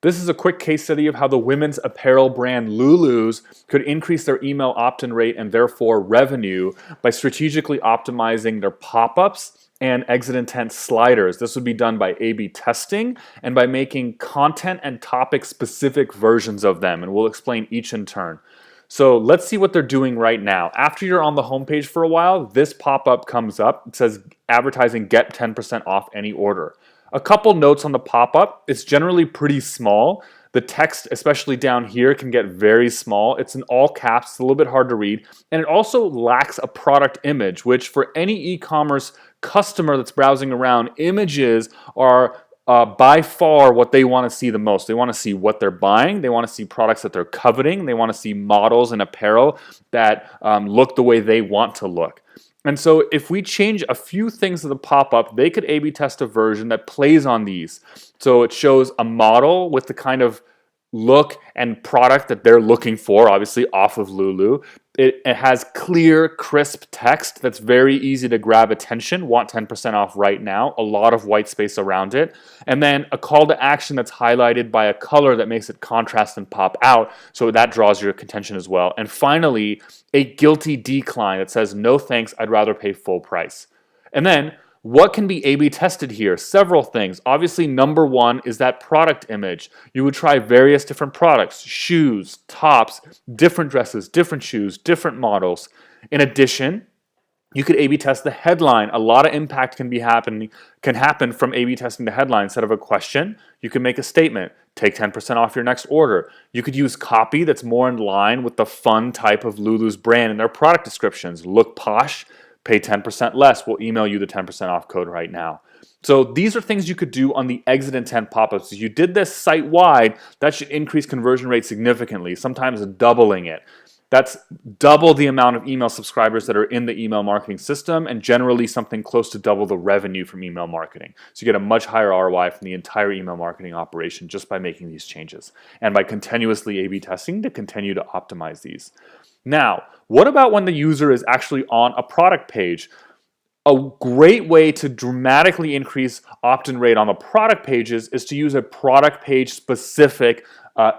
This is a quick case study of how the women's apparel brand Lulus could increase their email opt-in rate and therefore revenue by strategically optimizing their pop-ups and exit intent sliders. This would be done by A/B testing and by making content and topic specific versions of them, and we'll explain each in turn. So let's see what they're doing right now. After you're on the homepage for a while, this pop-up comes up. It says advertising, get 10% off any order. A couple notes on the pop-up. It's generally pretty small. The text, especially down here, can get very small. It's in all caps, it's a little bit hard to read. And it also lacks a product image, which for any e-commerce customer that's browsing around, images are by far what they want to see the most. They want to see what they're buying. They want to see products that they're coveting. They want to see models and apparel that look the way they want to look. And so if we change a few things to the pop-up, they could A/B test a version that plays on these. So it shows a model with the kind of look and product that they're looking for, obviously off of Lulu. It has clear, crisp text that's very easy to grab attention. Want 10% off right now. A lot of white space around it. And then a call to action that's highlighted by a color that makes it contrast and pop out. So that draws your attention as well. And finally, a guilty decline that says, no thanks, I'd rather pay full price. And then what can be A/B tested here? Several things. Obviously, number one is that product image. You would try various different products, shoes, tops, different dresses, different shoes, different models. In addition, you could A/B test the headline. A lot of impact can happen from A/B testing the headline. Instead of a question, you can make a statement. Take 10% off your next order. You could use copy that's more in line with the fun type of Lulu's brand and their product descriptions. Look posh. Pay 10% less, we'll email you the 10% off code right now. So these are things you could do on the exit intent pop-ups. If you did this site-wide, that should increase conversion rate significantly, sometimes doubling it. That's double the amount of email subscribers that are in the email marketing system and generally something close to double the revenue from email marketing. So you get a much higher ROI from the entire email marketing operation just by making these changes and by continuously A/B testing to continue to optimize these. Now, what about when the user is actually on a product page? A great way to dramatically increase opt-in rate on the product pages is to use a product page specific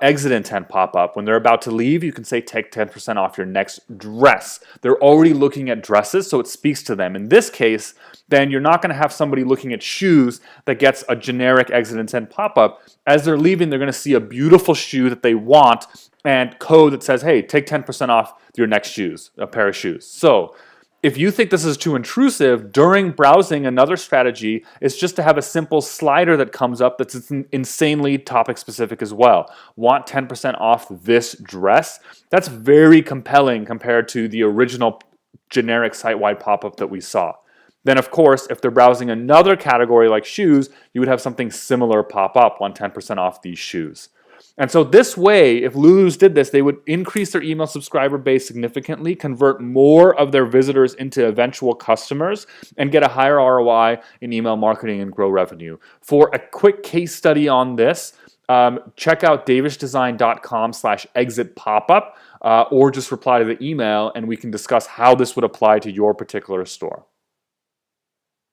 exit intent pop-up. When they're about to leave, you can say take 10% off your next dress. They're already looking at dresses, so it speaks to them. In this case, then you're not going to have somebody looking at shoes that gets a generic exit intent pop-up. As they're leaving, they're going to see a beautiful shoe that they want and code that says, hey, take 10% off your next shoes, a pair of shoes. So if you think this is too intrusive, during browsing, another strategy is just to have a simple slider that comes up that's insanely topic specific as well. Want 10% off this dress? That's very compelling compared to the original generic site-wide pop-up that we saw. Then, of course, if they're browsing another category like shoes, you would have something similar pop up, want 10% off these shoes. And so this way, if Lulus did this, they would increase their email subscriber base significantly, convert more of their visitors into eventual customers, and get a higher ROI in email marketing and grow revenue. For a quick case study on this, check out davishdesign.com/exit popup or just reply to the email and we can discuss how this would apply to your particular store.